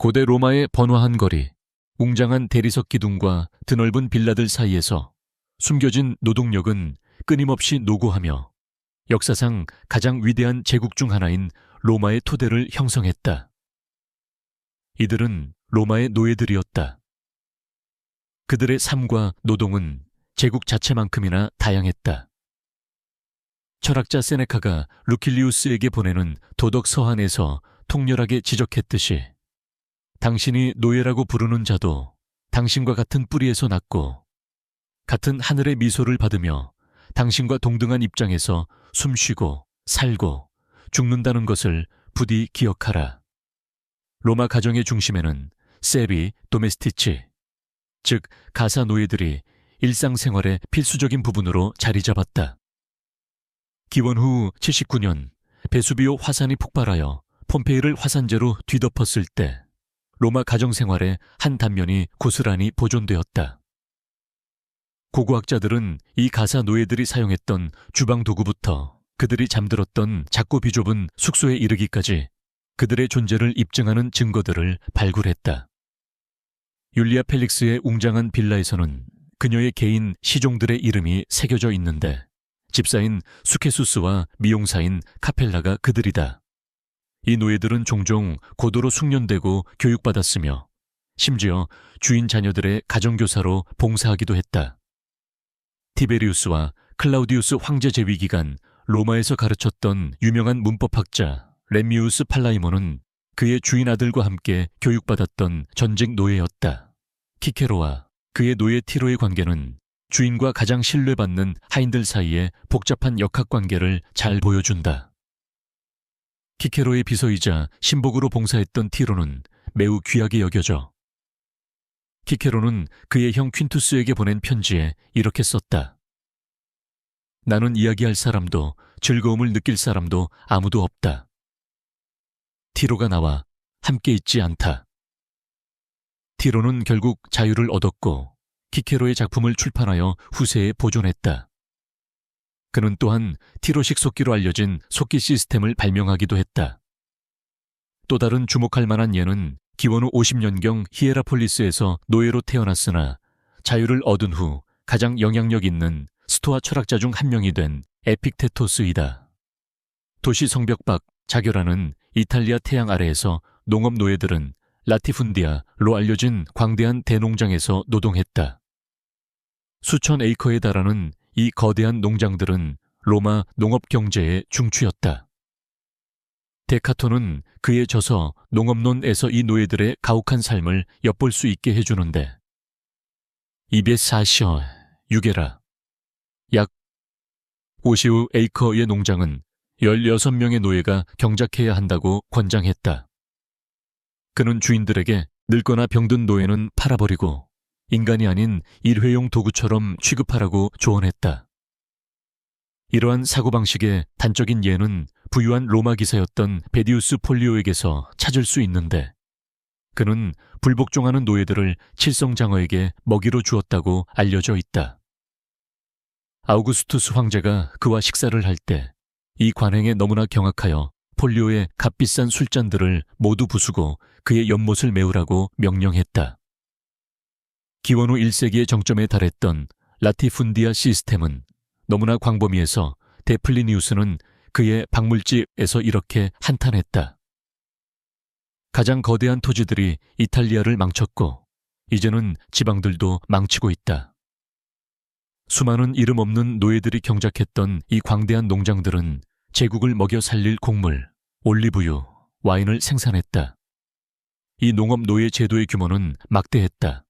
고대 로마의 번화한 거리, 웅장한 대리석 기둥과 드넓은 빌라들 사이에서 숨겨진 노동력은 끊임없이 노고하며 역사상 가장 위대한 제국 중 하나인 로마의 토대를 형성했다. 이들은 로마의 노예들이었다. 그들의 삶과 노동은 제국 자체만큼이나 다양했다. 철학자 세네카가 루킬리우스에게 보내는 도덕 서한에서 통렬하게 지적했듯이 당신이 노예라고 부르는 자도 당신과 같은 뿌리에서 났고 같은 하늘의 미소를 받으며 당신과 동등한 입장에서 숨쉬고 살고 죽는다는 것을 부디 기억하라. 로마 가정의 중심에는 세비 도메스티치, 즉 가사 노예들이 일상생활의 필수적인 부분으로 자리 잡았다. 기원 후 79년 베수비오 화산이 폭발하여 폼페이를 화산재로 뒤덮었을 때 로마 가정생활의 한 단면이 고스란히 보존되었다. 고고학자들은 이 가사 노예들이 사용했던 주방 도구부터 그들이 잠들었던 작고 비좁은 숙소에 이르기까지 그들의 존재를 입증하는 증거들을 발굴했다. 율리아 펠릭스의 웅장한 빌라에서는 그녀의 개인 시종들의 이름이 새겨져 있는데 집사인 수케수스와 미용사인 카펠라가 그들이다. 이 노예들은 종종 고도로 숙련되고 교육받았으며 심지어 주인 자녀들의 가정교사로 봉사하기도 했다. 티베리우스와 클라우디우스 황제 재위 기간 로마에서 가르쳤던 유명한 문법학자 렘미우스 팔라이모는 그의 주인 아들과 함께 교육받았던 전직 노예였다. 키케로와 그의 노예 티로의 관계는 주인과 가장 신뢰받는 하인들 사이의 복잡한 역학관계를 잘 보여준다. 키케로의 비서이자 신복으로 봉사했던 티로는 매우 귀하게 여겨져 키케로는 그의 형 퀸투스에게 보낸 편지에 이렇게 썼다. 나는 이야기할 사람도 즐거움을 느낄 사람도 아무도 없다. 티로가 나와 함께 있지 않다. 티로는 결국 자유를 얻었고 키케로의 작품을 출판하여 후세에 보존했다. 그는 또한 티로식 속기로 알려진 속기 시스템을 발명하기도 했다. 또 다른 주목할 만한 예는 기원 후 50년경 히에라폴리스에서 노예로 태어났으나 자유를 얻은 후 가장 영향력 있는 스토아 철학자 중 한 명이 된 에픽테토스이다. 도시 성벽 밖 자결하는 이탈리아 태양 아래에서 농업 노예들은 라티푼디아로 알려진 광대한 대농장에서 노동했다. 수천 에이커에 달하는 이 거대한 농장들은 로마 농업 경제의 중추였다. 데카토는 그의 저서 농업론에서 이 노예들의 가혹한 삶을 엿볼 수 있게 해주는데 입에 사시어 유게라 약 50에이커의 농장은 16명의 노예가 경작해야 한다고 권장했다. 그는 주인들에게 늙거나 병든 노예는 팔아버리고 인간이 아닌 일회용 도구처럼 취급하라고 조언했다. 이러한 사고방식의 단적인 예는 부유한 로마 기사였던 베디우스 폴리오에게서 찾을 수 있는데 그는 불복종하는 노예들을 칠성장어에게 먹이로 주었다고 알려져 있다. 아우구스투스 황제가 그와 식사를 할 때 이 관행에 너무나 경악하여 폴리오의 값비싼 술잔들을 모두 부수고 그의 연못을 메우라고 명령했다. 기원 후 1세기의 정점에 달했던 라티푼디아 시스템은 너무나 광범위해서 데플리니우스는 그의 박물집에서 이렇게 한탄했다. 가장 거대한 토지들이 이탈리아를 망쳤고 이제는 지방들도 망치고 있다. 수많은 이름 없는 노예들이 경작했던 이 광대한 농장들은 제국을 먹여 살릴 곡물, 올리브유, 와인을 생산했다. 이 농업 노예 제도의 규모는 막대했다.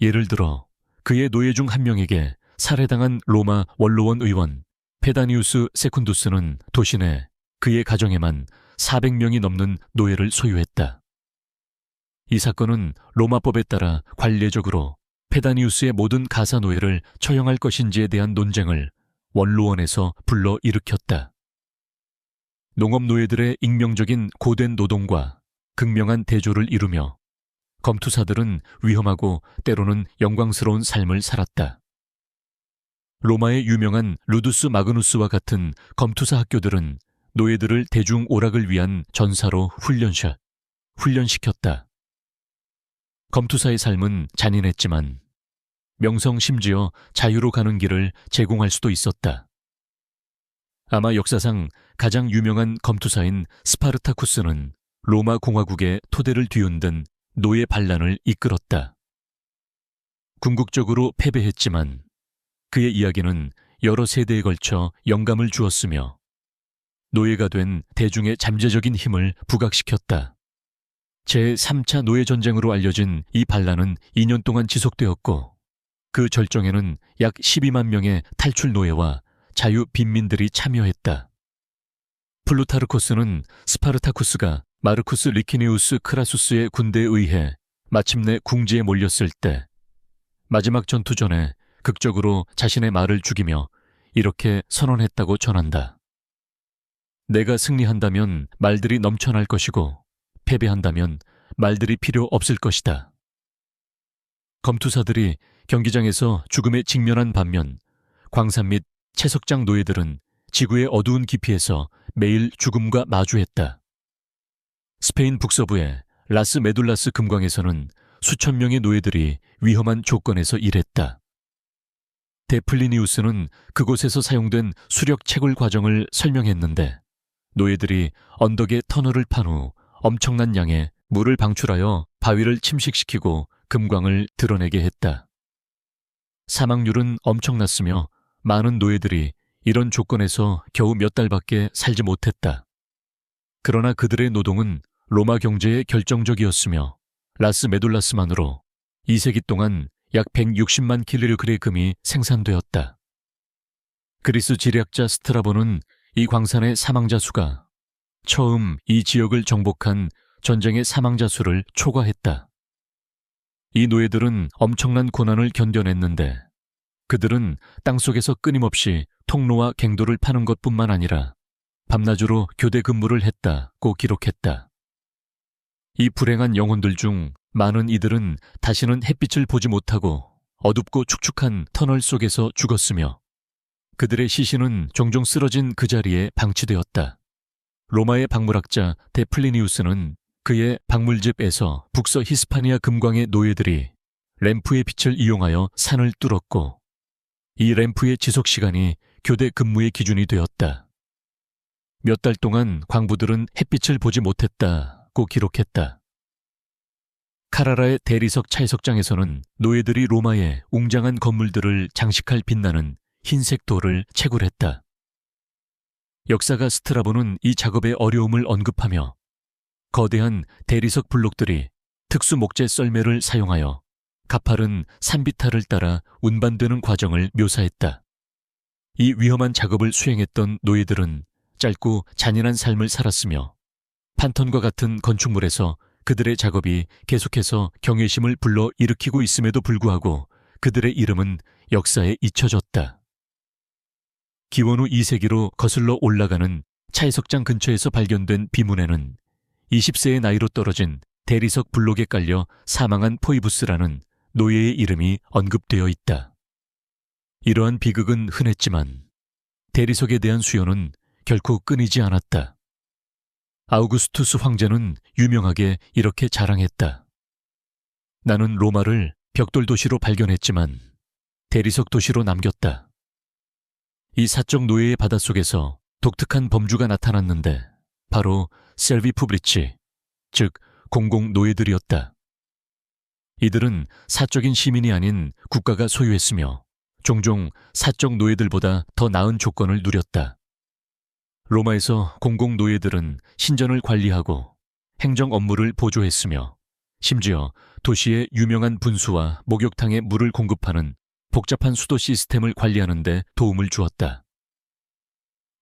예를 들어 그의 노예 중 한 명에게 살해당한 로마 원로원 의원 페다니우스 세쿤두스는 도시 내 그의 가정에만 400명이 넘는 노예를 소유했다. 이 사건은 로마법에 따라 관례적으로 페다니우스의 모든 가사 노예를 처형할 것인지에 대한 논쟁을 원로원에서 불러 일으켰다. 농업 노예들의 익명적인 고된 노동과 극명한 대조를 이루며 검투사들은 위험하고 때로는 영광스러운 삶을 살았다. 로마의 유명한 루두스 마그누스와 같은 검투사 학교들은 노예들을 대중 오락을 위한 전사로 훈련샷, 훈련시켰다. 검투사의 삶은 잔인했지만 명성 심지어 자유로 가는 길을 제공할 수도 있었다. 아마 역사상 가장 유명한 검투사인 스파르타쿠스는 로마 공화국의 토대를 뒤흔든 노예 반란을 이끌었다. 궁극적으로 패배했지만 그의 이야기는 여러 세대에 걸쳐 영감을 주었으며 노예가 된 대중의 잠재적인 힘을 부각시켰다. 제3차 노예전쟁으로 알려진 이 반란은 2년 동안 지속되었고 그 절정에는 약 12만 명의 탈출 노예와 자유 빈민들이 참여했다. 플루타르코스는 스파르타쿠스가 마르쿠스 리키니우스 크라수스의 군대에 의해 마침내 궁지에 몰렸을 때 마지막 전투 전에 극적으로 자신의 말을 죽이며 이렇게 선언했다고 전한다. 내가 승리한다면 말들이 넘쳐날 것이고 패배한다면 말들이 필요 없을 것이다. 검투사들이 경기장에서 죽음에 직면한 반면 광산 및 채석장 노예들은 지구의 어두운 깊이에서 매일 죽음과 마주했다. 스페인 북서부의 라스 메둘라스 금광에서는 수천 명의 노예들이 위험한 조건에서 일했다. 데플리니우스는 그곳에서 사용된 수력 채굴 과정을 설명했는데 노예들이 언덕에 터널을 판 후 엄청난 양의 물을 방출하여 바위를 침식시키고 금광을 드러내게 했다. 사망률은 엄청났으며 많은 노예들이 이런 조건에서 겨우 몇 달밖에 살지 못했다. 그러나 그들의 노동은 로마 경제에 결정적이었으며 라스 메둘라스만으로 2세기 동안 약 160만 킬로그램의 금이 생산되었다. 그리스 지리학자 스트라보는 이 광산의 사망자 수가 처음 이 지역을 정복한 전쟁의 사망자 수를 초과했다. 이 노예들은 엄청난 고난을 견뎌냈는데 그들은 땅속에서 끊임없이 통로와 갱도를 파는 것뿐만 아니라 밤낮으로 교대 근무를 했다고 기록했다. 이 불행한 영혼들 중 많은 이들은 다시는 햇빛을 보지 못하고 어둡고 축축한 터널 속에서 죽었으며 그들의 시신은 종종 쓰러진 그 자리에 방치되었다. 로마의 박물학자 데플리니우스는 그의 박물집에서 북서 히스파니아 금광의 노예들이 램프의 빛을 이용하여 산을 뚫었고 이 램프의 지속시간이 교대 근무의 기준이 되었다. 몇 달 동안 광부들은 햇빛을 보지 못했다고 기록했다. 카라라의 대리석 차해석장에서는 노예들이 로마의 웅장한 건물들을 장식할 빛나는 흰색 돌을 채굴했다. 역사가 스트라보는 이 작업의 어려움을 언급하며 거대한 대리석 블록들이 특수 목재 썰매를 사용하여 가파른 산비탈을 따라 운반되는 과정을 묘사했다. 이 위험한 작업을 수행했던 노예들은 짧고 잔인한 삶을 살았으며 판턴과 같은 건축물에서 그들의 작업이 계속해서 경외심을 불러 일으키고 있음에도 불구하고 그들의 이름은 역사에 잊혀졌다. 기원 후 2세기로 거슬러 올라가는 차해석장 근처에서 발견된 비문에는 20세의 나이로 떨어진 대리석 블록에 깔려 사망한 포이부스라는 노예의 이름이 언급되어 있다. 이러한 비극은 흔했지만 대리석에 대한 수요는 결코 끊이지 않았다. 아우구스투스 황제는 유명하게 이렇게 자랑했다. 나는 로마를 벽돌 도시로 발견했지만 대리석 도시로 남겼다. 이 사적 노예의 바닷속에서 독특한 범주가 나타났는데 바로 셀비 푸브리치, 즉 공공 노예들이었다. 이들은 사적인 시민이 아닌 국가가 소유했으며 종종 사적 노예들보다 더 나은 조건을 누렸다. 로마에서 공공 노예들은 신전을 관리하고 행정 업무를 보조했으며 심지어 도시의 유명한 분수와 목욕탕에 물을 공급하는 복잡한 수도 시스템을 관리하는 데 도움을 주었다.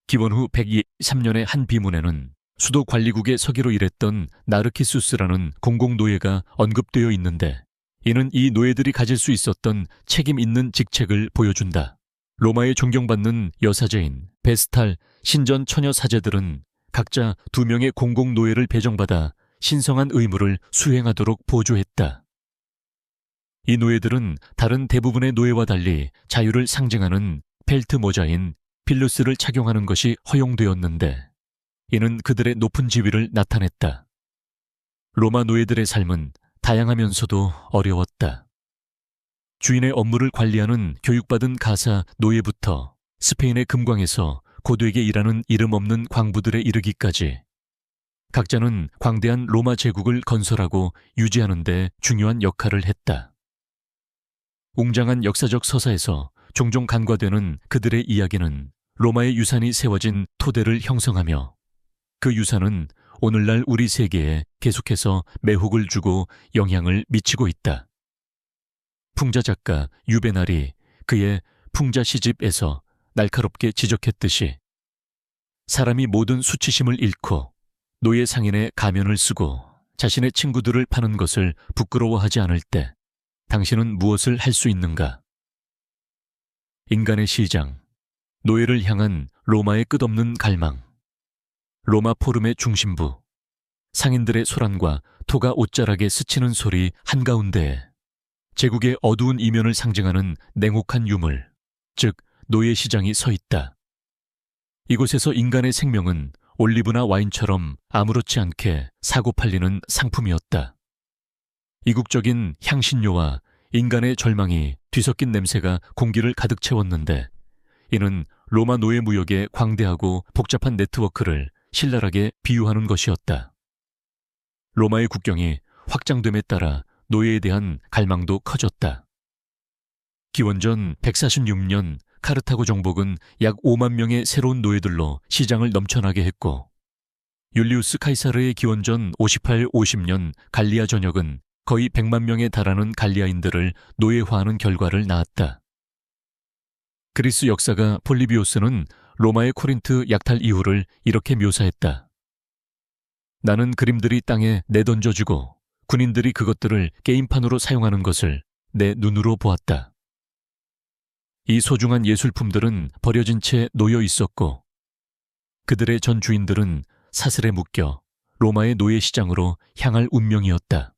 기원 후 123년의 한 비문에는 수도 관리국의 서기로 일했던 나르키수스라는 공공노예가 언급되어 있는데 이는 이 노예들이 가질 수 있었던 책임 있는 직책을 보여준다. 로마의 존경받는 여사제인 베스탈 신전 처녀 사제들은 각자 2명의 공공노예를 배정받아 신성한 의무를 수행하도록 보조했다. 이 노예들은 다른 대부분의 노예와 달리 자유를 상징하는 펠트 모자인 필루스를 착용하는 것이 허용되었는데 이는 그들의 높은 지위를 나타냈다. 로마 노예들의 삶은 다양하면서도 어려웠다. 주인의 업무를 관리하는 교육받은 가사 노예부터 스페인의 금광에서 고되게 일하는 이름 없는 광부들에 이르기까지 각자는 광대한 로마 제국을 건설하고 유지하는 데 중요한 역할을 했다. 웅장한 역사적 서사에서 종종 간과되는 그들의 이야기는 로마의 유산이 세워진 토대를 형성하며 그 유산은 오늘날 우리 세계에 계속해서 매혹을 주고 영향을 미치고 있다. 풍자 작가 유베날이 그의 풍자 시집에서 날카롭게 지적했듯이 사람이 모든 수치심을 잃고 노예 상인의 가면을 쓰고 자신의 친구들을 파는 것을 부끄러워하지 않을 때 당신은 무엇을 할 수 있는가? 인간의 시장, 노예를 향한 로마의 끝없는 갈망, 로마 포름의 중심부, 상인들의 소란과 토가 옷자락에 스치는 소리 한가운데에 제국의 어두운 이면을 상징하는 냉혹한 유물, 즉 노예 시장이 서 있다. 이곳에서 인간의 생명은 올리브나 와인처럼 아무렇지 않게 사고 팔리는 상품이었다. 이국적인 향신료와 인간의 절망이 뒤섞인 냄새가 공기를 가득 채웠는데 이는 로마 노예 무역의 광대하고 복잡한 네트워크를 신랄하게 비유하는 것이었다. 로마의 국경이 확장됨에 따라 노예에 대한 갈망도 커졌다. 기원전 146년 카르타고 정복은 약 5만 명의 새로운 노예들로 시장을 넘쳐나게 했고 율리우스 카이사르의 기원전 58-50년 갈리아 전역은 거의 100만 명에 달하는 갈리아인들을 노예화하는 결과를 낳았다. 그리스 역사가 폴리비오스는 로마의 코린트 약탈 이후를 이렇게 묘사했다. 나는 그림들이 땅에 내던져주고 군인들이 그것들을 게임판으로 사용하는 것을 내 눈으로 보았다. 이 소중한 예술품들은 버려진 채 놓여 있었고 그들의 전 주인들은 사슬에 묶여 로마의 노예 시장으로 향할 운명이었다.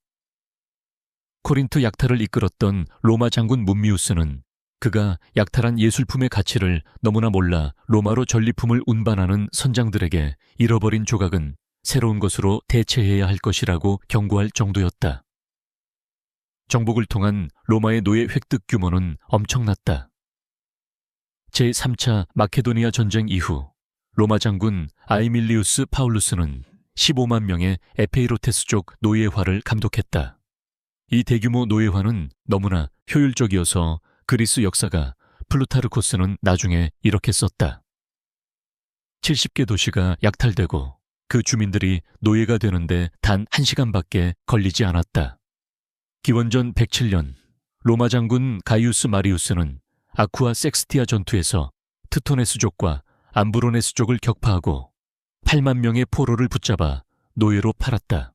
코린트 약탈을 이끌었던 로마 장군 문미우스는 그가 약탈한 예술품의 가치를 너무나 몰라 로마로 전리품을 운반하는 선장들에게 잃어버린 조각은 새로운 것으로 대체해야 할 것이라고 경고할 정도였다. 정복을 통한 로마의 노예 획득 규모는 엄청났다. 제3차 마케도니아 전쟁 이후 로마 장군 아이밀리우스 파울루스는 15만 명의 에페이로테스족 노예화를 감독했다. 이 대규모 노예화는 너무나 효율적이어서 그리스 역사가 플루타르코스는 나중에 이렇게 썼다. 70개 도시가 약탈되고 그 주민들이 노예가 되는데 단 1시간밖에 걸리지 않았다. 기원전 107년 로마 장군 가이우스 마리우스는 아쿠아 섹스티아 전투에서 트토네스족과 암브로네스족을 격파하고 8만 명의 포로를 붙잡아 노예로 팔았다.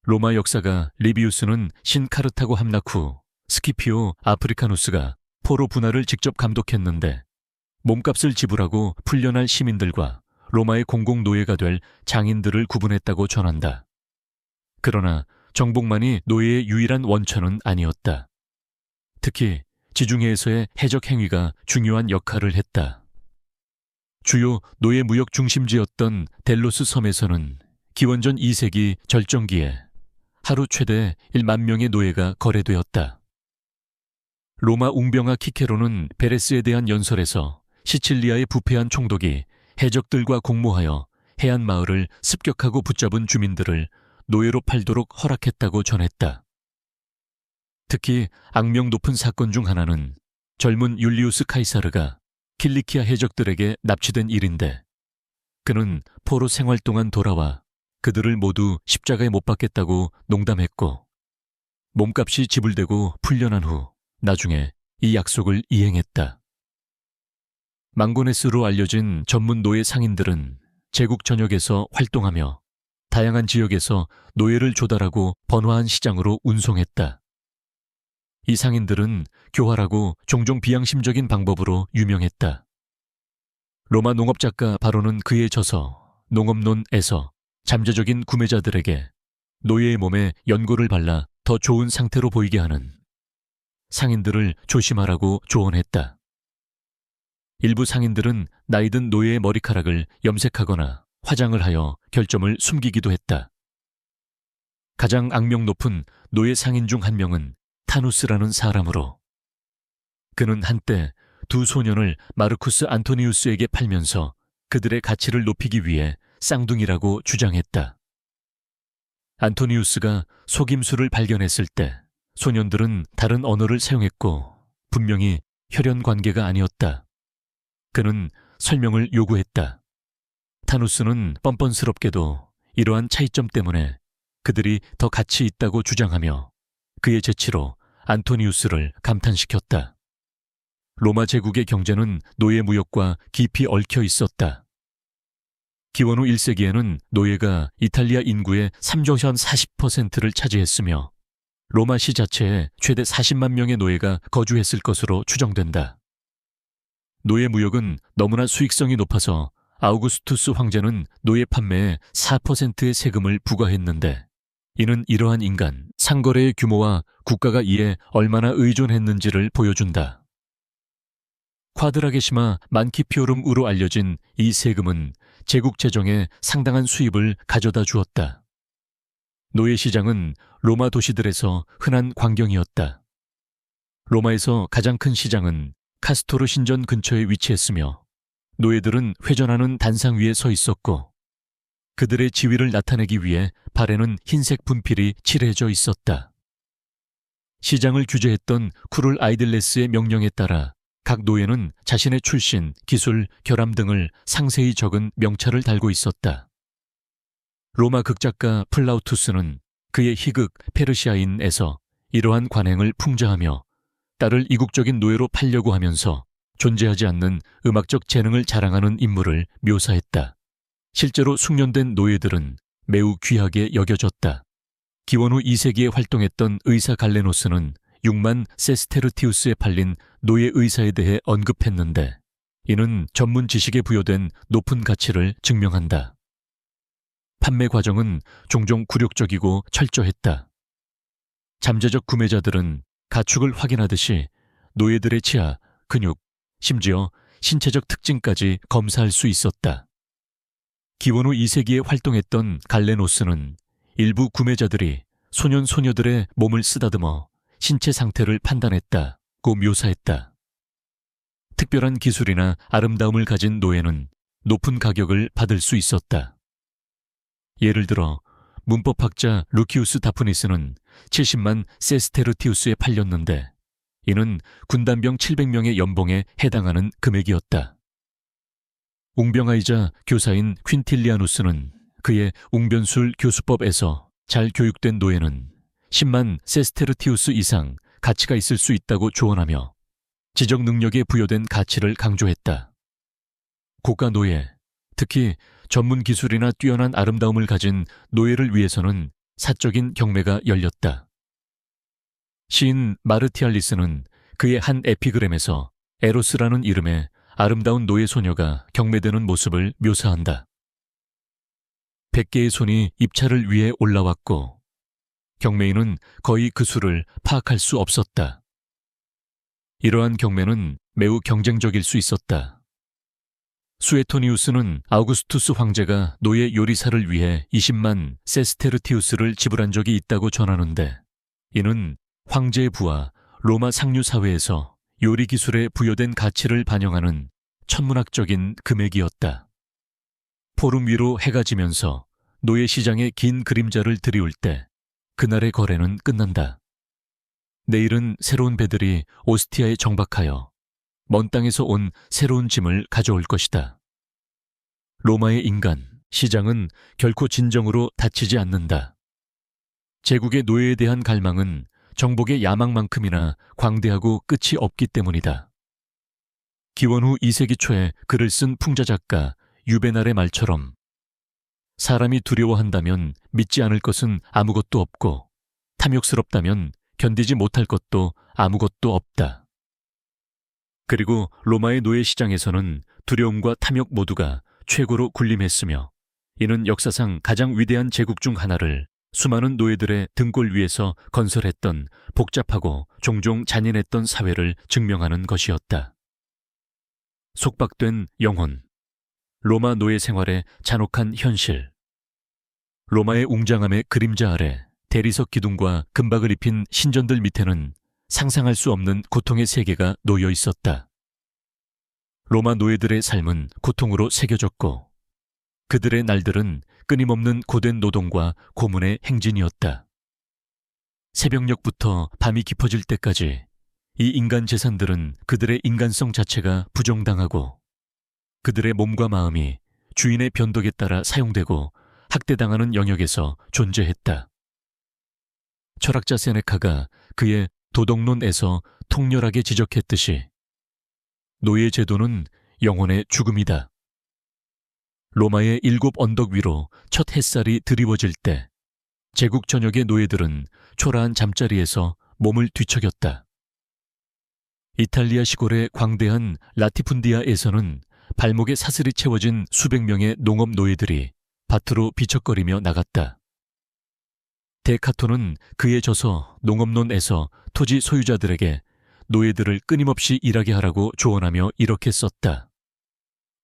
로마 역사가 리비우스는 신카르타고 함락 후 스키피오 아프리카누스가 포로 분할을 직접 감독했는데 몸값을 지불하고 풀려날 시민들과 로마의 공공노예가 될 장인들을 구분했다고 전한다. 그러나 정복만이 노예의 유일한 원천은 아니었다. 특히 지중해에서의 해적 행위가 중요한 역할을 했다. 주요 노예 무역 중심지였던 델로스 섬에서는 기원전 2세기 절정기에 하루 최대 1만 명의 노예가 거래되었다. 로마 웅병아 키케로는 베레스에 대한 연설에서 시칠리아의 부패한 총독이 해적들과 공모하여 해안 마을을 습격하고 붙잡은 주민들을 노예로 팔도록 허락했다고 전했다. 특히 악명 높은 사건 중 하나는 젊은 율리우스 카이사르가 킬리키아 해적들에게 납치된 일인데 그는 포로 생활 동안 돌아와 그들을 모두 십자가에 못 박겠다고 농담했고 몸값이 지불되고 풀려난 후 나중에 이 약속을 이행했다. 망고네스로 알려진 전문 노예 상인들은 제국 전역에서 활동하며 다양한 지역에서 노예를 조달하고 번화한 시장으로 운송했다. 이 상인들은 교활하고 종종 비양심적인 방법으로 유명했다. 로마 농업작가 바로는 그의 저서 농업론에서 잠재적인 구매자들에게 노예의 몸에 연고를 발라 더 좋은 상태로 보이게 하는 상인들을 조심하라고 조언했다. 일부 상인들은 나이든 노예의 머리카락을 염색하거나 화장을 하여 결점을 숨기기도 했다. 가장 악명 높은 노예 상인 중 한 명은 타누스라는 사람으로, 그는 한때 두 소년을 마르쿠스 안토니우스에게 팔면서 그들의 가치를 높이기 위해 쌍둥이라고 주장했다. 안토니우스가 속임수를 발견했을 때 소년들은 다른 언어를 사용했고 분명히 혈연 관계가 아니었다. 그는 설명을 요구했다. 타누스는 뻔뻔스럽게도 이러한 차이점 때문에 그들이 더 가치 있다고 주장하며 그의 재치로 안토니우스를 감탄시켰다. 로마 제국의 경제는 노예 무역과 깊이 얽혀 있었다. 기원 후 1세기에는 노예가 이탈리아 인구의 3조현 40%를 차지했으며 로마시 자체에 최대 40만 명의 노예가 거주했을 것으로 추정된다. 노예 무역은 너무나 수익성이 높아서 아우구스투스 황제는 노예 판매에 4%의 세금을 부과했는데, 이는 이러한 인간, 상거래의 규모와 국가가 이에 얼마나 의존했는지를 보여준다. 쿼드라게시마 만키피오름으로 알려진 이 세금은 제국 재정에 상당한 수입을 가져다 주었다. 노예 시장은 로마 도시들에서 흔한 광경이었다. 로마에서 가장 큰 시장은 카스토르 신전 근처에 위치했으며 노예들은 회전하는 단상 위에 서 있었고 그들의 지위를 나타내기 위해 발에는 흰색 분필이 칠해져 있었다. 시장을 규제했던 쿠를 아이들레스의 명령에 따라 각 노예는 자신의 출신, 기술, 결함 등을 상세히 적은 명찰을 달고 있었다. 로마 극작가 플라우투스는 그의 희극 페르시아인에서 이러한 관행을 풍자하며 딸을 이국적인 노예로 팔려고 하면서 존재하지 않는 음악적 재능을 자랑하는 인물을 묘사했다. 실제로 숙련된 노예들은 매우 귀하게 여겨졌다. 기원 후 2세기에 활동했던 의사 갈레노스는 6만 세스테르티우스에 팔린 노예 의사에 대해 언급했는데, 이는 전문 지식에 부여된 높은 가치를 증명한다. 판매 과정은 종종 굴욕적이고 철저했다. 잠재적 구매자들은 가축을 확인하듯이 노예들의 치아, 근육, 심지어 신체적 특징까지 검사할 수 있었다. 기원 후 2세기에 활동했던 갈레노스는 일부 구매자들이 소년 소녀들의 몸을 쓰다듬어 신체 상태를 판단했다고 묘사했다. 특별한 기술이나 아름다움을 가진 노예는 높은 가격을 받을 수 있었다. 예를 들어 문법학자 루키우스 다프니스는 70만 세스테르티우스에 팔렸는데, 이는 군단병 700명의 연봉에 해당하는 금액이었다. 웅병아이자 교사인 퀸틸리아누스는 그의 웅변술 교수법에서 잘 교육된 노예는 10만 세스테르티우스 이상 가치가 있을 수 있다고 조언하며 지적 능력에 부여된 가치를 강조했다. 고가 노예, 특히 전문 기술이나 뛰어난 아름다움을 가진 노예를 위해서는 사적인 경매가 열렸다. 시인 마르티알리스는 그의 한 에피그램에서 에로스라는 이름의 아름다운 노예 소녀가 경매되는 모습을 묘사한다. 100개의 손이 입찰을 위해 올라왔고 경매인은 거의 그 수를 파악할 수 없었다. 이러한 경매는 매우 경쟁적일 수 있었다. 수에토니우스는 아우구스투스 황제가 노예 요리사를 위해 20만 세스테르티우스를 지불한 적이 있다고 전하는데, 이는 황제의 부와 로마 상류 사회에서 요리 기술에 부여된 가치를 반영하는 천문학적인 금액이었다. 포름 위로 해가 지면서 노예 시장의 긴 그림자를 드리울 때 그날의 거래는 끝난다. 내일은 새로운 배들이 오스티아에 정박하여 먼 땅에서 온 새로운 짐을 가져올 것이다. 로마의 인간, 시장은 결코 진정으로 닫히지 않는다. 제국의 노예에 대한 갈망은 정복의 야망만큼이나 광대하고 끝이 없기 때문이다. 기원 후 2세기 초에 글을 쓴 풍자 작가 유베날의 말처럼 사람이 두려워한다면 믿지 않을 것은 아무것도 없고 탐욕스럽다면 견디지 못할 것도 아무것도 없다. 그리고 로마의 노예 시장에서는 두려움과 탐욕 모두가 최고로 군림했으며, 이는 역사상 가장 위대한 제국 중 하나를 수많은 노예들의 등골 위에서 건설했던 복잡하고 종종 잔인했던 사회를 증명하는 것이었다. 속박된 영혼, 로마 노예 생활의 잔혹한 현실, 로마의 웅장함의 그림자 아래 대리석 기둥과 금박을 입힌 신전들 밑에는 상상할 수 없는 고통의 세계가 놓여 있었다. 로마 노예들의 삶은 고통으로 새겨졌고 그들의 날들은 끊임없는 고된 노동과 고문의 행진이었다. 새벽녘부터 밤이 깊어질 때까지 이 인간 재산들은 그들의 인간성 자체가 부정당하고 그들의 몸과 마음이 주인의 변덕에 따라 사용되고 학대당하는 영역에서 존재했다. 철학자 세네카가 그의 도덕론에서 통렬하게 지적했듯이 노예 제도는 영혼의 죽음이다. 로마의 7 언덕 위로 첫 햇살이 드리워질 때 제국 전역의 노예들은 초라한 잠자리에서 몸을 뒤척였다. 이탈리아 시골의 광대한 라티푼디아에서는 발목에 사슬이 채워진 수백 명의 농업 노예들이 밭으로 비척거리며 나갔다. 데카토는 그에 져서 농업론에서 토지 소유자들에게 노예들을 끊임없이 일하게 하라고 조언하며 이렇게 썼다.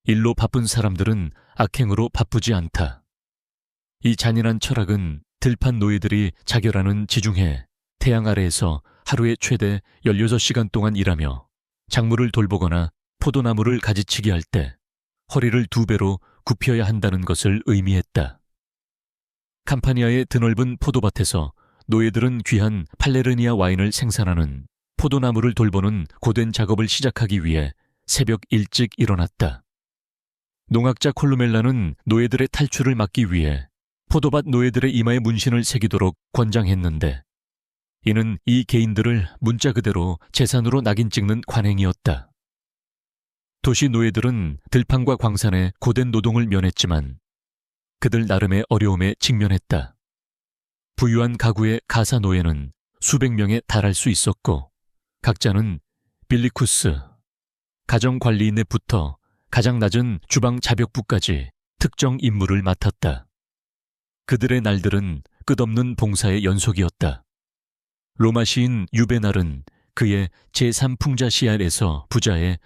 일로 바쁜 사람들은 악행으로 바쁘지 않다. 이 잔인한 철학은 들판 노예들이 자결하는 지중해 태양 아래에서 하루에 최대 16시간 동안 일하며 작물을 돌보거나 포도나무를 가지치기 할 때 허리를 2배로 굽혀야 한다는 것을 의미했다. 캄파니아의 드넓은 포도밭에서 노예들은 귀한 팔레르니아 와인을 생산하는 포도나무를 돌보는 고된 작업을 시작하기 위해 새벽 일찍 일어났다. 농학자 콜루멜라는 노예들의 탈출을 막기 위해 포도밭 노예들의 이마에 문신을 새기도록 권장했는데 이는 이 개인들을 문자 그대로 재산으로 낙인 찍는 관행이었다. 도시 노예들은 들판과 광산의 고된 노동을 면했지만 그들 나름의 어려움에 직면했다. 부유한 가구의 가사 노예는 수백 명에 달할 수 있었고 각자는 빌리쿠스, 가정관리인에부터 가장 낮은 주방 자벽부까지 특정 임무를 맡았다. 그들의 날들은 끝없는 봉사의 연속이었다. 로마 시인 유베날은 그의 제3풍자시알에서 부자의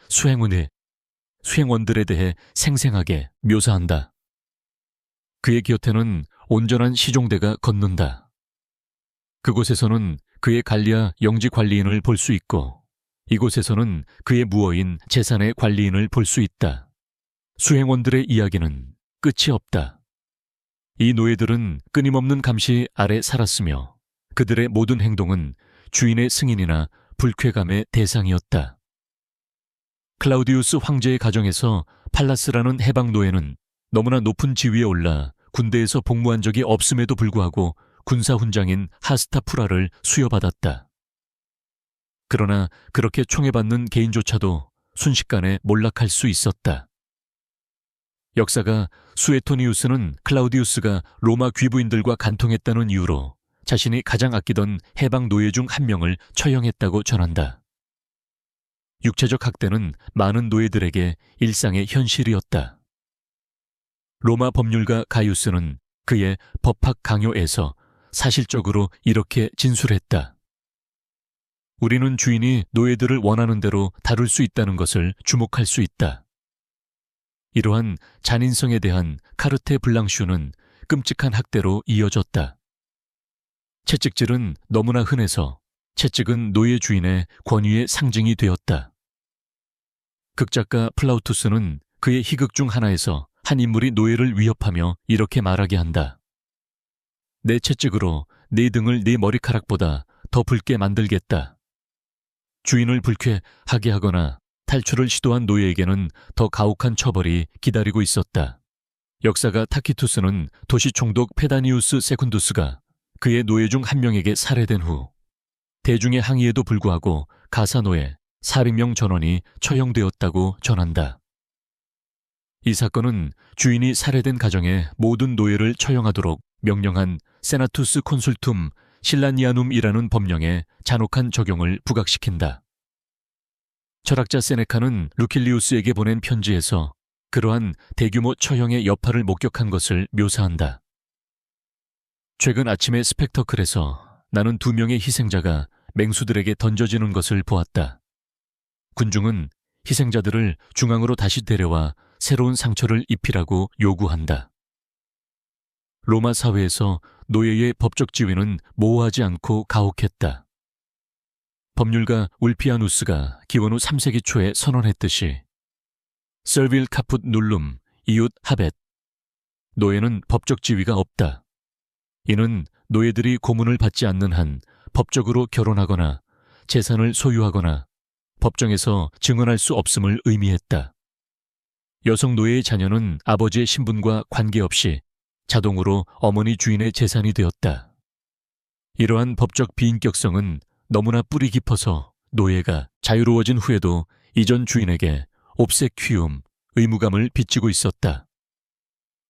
수행원들에 대해 생생하게 묘사한다. 그의 곁에는 온전한 시종대가 걷는다. 그곳에서는 그의 관리하 영지관리인을 볼 수 있고 이곳에서는 그의 무어인 재산의 관리인을 볼 수 있다. 수행원들의 이야기는 끝이 없다. 이 노예들은 끊임없는 감시 아래 살았으며 그들의 모든 행동은 주인의 승인이나 불쾌감의 대상이었다. 클라우디우스 황제의 가정에서 팔라스라는 해방 노예는 너무나 높은 지위에 올라 군대에서 복무한 적이 없음에도 불구하고 군사훈장인 하스타푸라를 수여받았다. 그러나 그렇게 총애받는 개인조차도 순식간에 몰락할 수 있었다. 역사가 수에토니우스는 클라우디우스가 로마 귀부인들과 간통했다는 이유로 자신이 가장 아끼던 해방 노예 중 한 명을 처형했다고 전한다. 육체적 학대는 많은 노예들에게 일상의 현실이었다. 로마 법률가 가이우스는 그의 법학 강요에서 사실적으로 이렇게 진술했다. 우리는 주인이 노예들을 원하는 대로 다룰 수 있다는 것을 주목할 수 있다. 이러한 잔인성에 대한 카르테 블랑슈는 끔찍한 학대로 이어졌다. 채찍질은 너무나 흔해서 채찍은 노예 주인의 권위의 상징이 되었다. 극작가 플라우투스는 그의 희극 중 하나에서 한 인물이 노예를 위협하며 이렇게 말하게 한다. 내 채찍으로 네 등을 네 머리카락보다 더 붉게 만들겠다. 주인을 불쾌하게 하거나 탈출을 시도한 노예에게는 더 가혹한 처벌이 기다리고 있었다. 역사가 타키투스는 도시 총독 페다니우스 세군두스가 그의 노예 중 한 명에게 살해된 후 대중의 항의에도 불구하고 가사노예 400명 전원이 처형되었다고 전한다. 이 사건은 주인이 살해된 가정의 모든 노예를 처형하도록 명령한 세나투스 콘술툼 실라니아눔이라는 법령의 잔혹한 적용을 부각시킨다. 철학자 세네카는 루킬리우스에게 보낸 편지에서 그러한 대규모 처형의 여파를 목격한 것을 묘사한다. 최근 아침의 스펙터클에서 나는 2명의 희생자가 맹수들에게 던져지는 것을 보았다. 군중은 희생자들을 중앙으로 다시 데려와 새로운 상처를 입히라고 요구한다. 로마 사회에서 노예의 법적 지위는 모호하지 않고 가혹했다. 법률가 울피아누스가 기원 후 3세기 초에 선언했듯이 Servil caput nullum, iud habet. 노예는 법적 지위가 없다. 이는 노예들이 고문을 받지 않는 한 법적으로 결혼하거나 재산을 소유하거나 법정에서 증언할 수 없음을 의미했다. 여성 노예의 자녀는 아버지의 신분과 관계없이 자동으로 어머니 주인의 재산이 되었다. 이러한 법적 비인격성은 너무나 뿌리 깊어서 노예가 자유로워진 후에도 이전 주인에게 옵세퀴움, 의무감을 빚지고 있었다.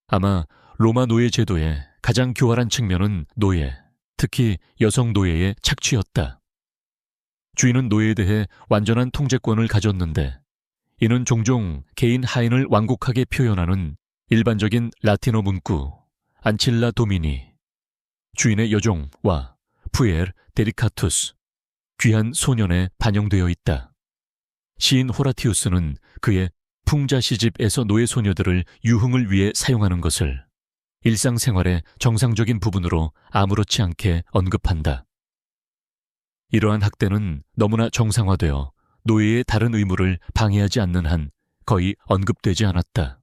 아마 로마 노예 제도의 가장 교활한 측면은 노예, 특히 여성 노예의 착취였다. 주인은 노예에 대해 완전한 통제권을 가졌는데 이는 종종 개인 하인을 완곡하게 표현하는 일반적인 라틴어 문구 안칠라 도미니, 주인의 여종과 푸에르 데리카투스, 귀한 소년에 반영되어 있다. 시인 호라티우스는 그의 풍자 시집에서 노예 소녀들을 유흥을 위해 사용하는 것을 일상생활의 정상적인 부분으로 아무렇지 않게 언급한다. 이러한 학대는 너무나 정상화되어 노예의 다른 의무를 방해하지 않는 한 거의 언급되지 않았다.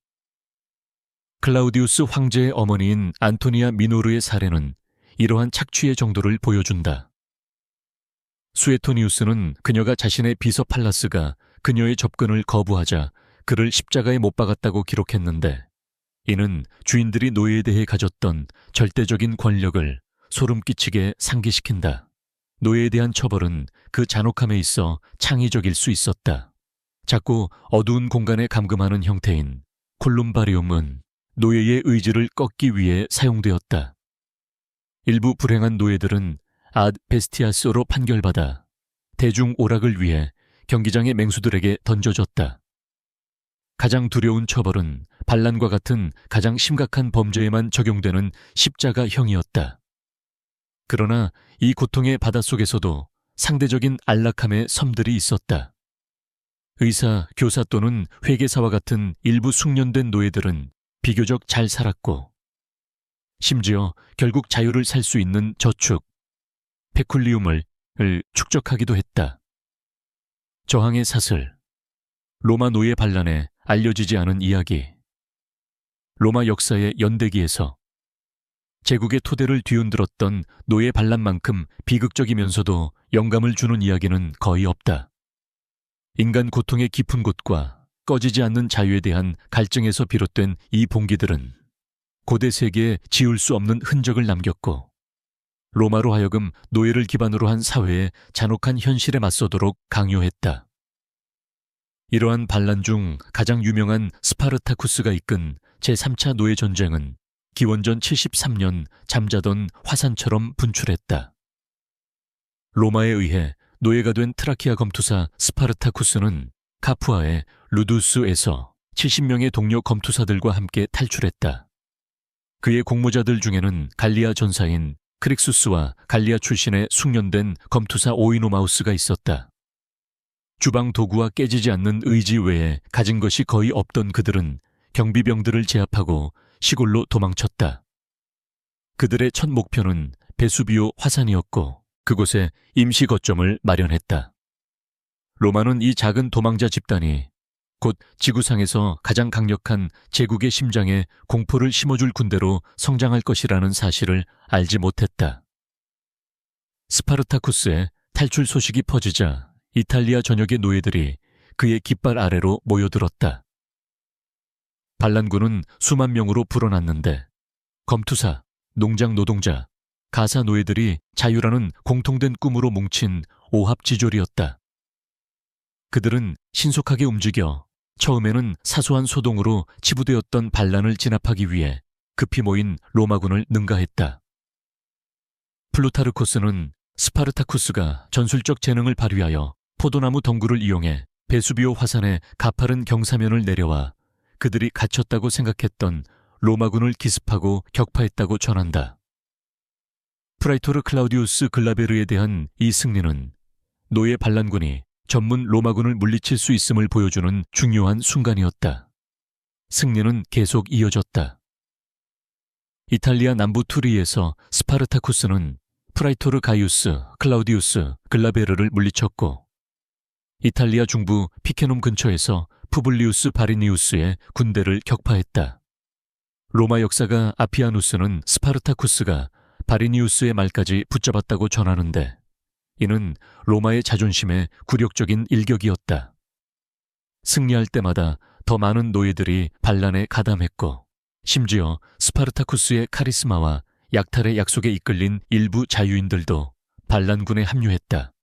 클라우디우스 황제의 어머니인 안토니아 미노르의 사례는 이러한 착취의 정도를 보여준다. 수에토니우스는 그녀가 자신의 비서 팔라스가 그녀의 접근을 거부하자 그를 십자가에 못 박았다고 기록했는데 이는 주인들이 노예에 대해 가졌던 절대적인 권력을 소름 끼치게 상기시킨다. 노예에 대한 처벌은 그 잔혹함에 있어 창의적일 수 있었다. 작고 어두운 공간에 감금하는 형태인 콜룸바리움은 노예의 의지를 꺾기 위해 사용되었다. 일부 불행한 노예들은 아드 베스티아스로 판결받아 대중 오락을 위해 경기장의 맹수들에게 던져졌다. 가장 두려운 처벌은 반란과 같은 가장 심각한 범죄에만 적용되는 십자가형이었다. 그러나 이 고통의 바닷속에서도 상대적인 안락함의 섬들이 있었다. 의사, 교사 또는 회계사와 같은 일부 숙련된 노예들은 비교적 잘 살았고 심지어 결국 자유를 살 수 있는 저축, 페쿨리움을 축적하기도 했다. 저항의 사슬, 로마 노예 반란에 알려지지 않은 이야기. 로마 역사의 연대기에서 제국의 토대를 뒤흔들었던 노예 반란만큼 비극적이면서도 영감을 주는 이야기는 거의 없다. 인간 고통의 깊은 곳과 꺼지지 않는 자유에 대한 갈증에서 비롯된 이 봉기들은 고대 세계에 지울 수 없는 흔적을 남겼고 로마로 하여금 노예를 기반으로 한 사회의 잔혹한 현실에 맞서도록 강요했다. 이러한 반란 중 가장 유명한 스파르타쿠스가 이끈 제3차 노예 전쟁은 기원전 73년 잠자던 화산처럼 분출했다. 로마에 의해 노예가 된 트라키아 검투사 스파르타쿠스는 카푸아의 루두스에서 70명의 동료 검투사들과 함께 탈출했다. 그의 공모자들 중에는 갈리아 전사인 크릭수스와 갈리아 출신의 숙련된 검투사 오이노마우스가 있었다. 주방 도구와 깨지지 않는 의지 외에 가진 것이 거의 없던 그들은 경비병들을 제압하고 시골로 도망쳤다. 그들의 첫 목표는 베수비오 화산이었고 그곳에 임시 거점을 마련했다. 로마는 이 작은 도망자 집단이 곧 지구상에서 가장 강력한 제국의 심장에 공포를 심어줄 군대로 성장할 것이라는 사실을 알지 못했다. 스파르타쿠스의 탈출 소식이 퍼지자 이탈리아 전역의 노예들이 그의 깃발 아래로 모여들었다. 반란군은 수만 명으로 불어났는데 검투사, 농장 노동자, 가사 노예들이 자유라는 공통된 꿈으로 뭉친 오합지졸이었다. 그들은 신속하게 움직여 처음에는 사소한 소동으로 치부되었던 반란을 진압하기 위해 급히 모인 로마군을 능가했다. 플루타르코스는 스파르타쿠스가 전술적 재능을 발휘하여 포도나무 덩굴을 이용해 베수비오 화산에 가파른 경사면을 내려와 그들이 갇혔다고 생각했던 로마군을 기습하고 격파했다고 전한다. 프라이토르 클라우디우스 글라베르에 대한 이 승리는 노예 반란군이 전문 로마군을 물리칠 수 있음을 보여주는 중요한 순간이었다. 승리는 계속 이어졌다. 이탈리아 남부 투리에서 스파르타쿠스는 프라이토르 가이우스 클라우디우스 글라베르를 물리쳤고, 이탈리아 중부 피케놈 근처에서 푸블리우스 바리니우스의 군대를 격파했다. 로마 역사가 아피아누스는 스파르타쿠스가 바리니우스의 말까지 붙잡았다고 전하는데, 이는 로마의 자존심에 굴욕적인 일격이었다. 승리할 때마다 더 많은 노예들이 반란에 가담했고, 심지어 스파르타쿠스의 카리스마와 약탈의 약속에 이끌린 일부 자유인들도 반란군에 합류했다.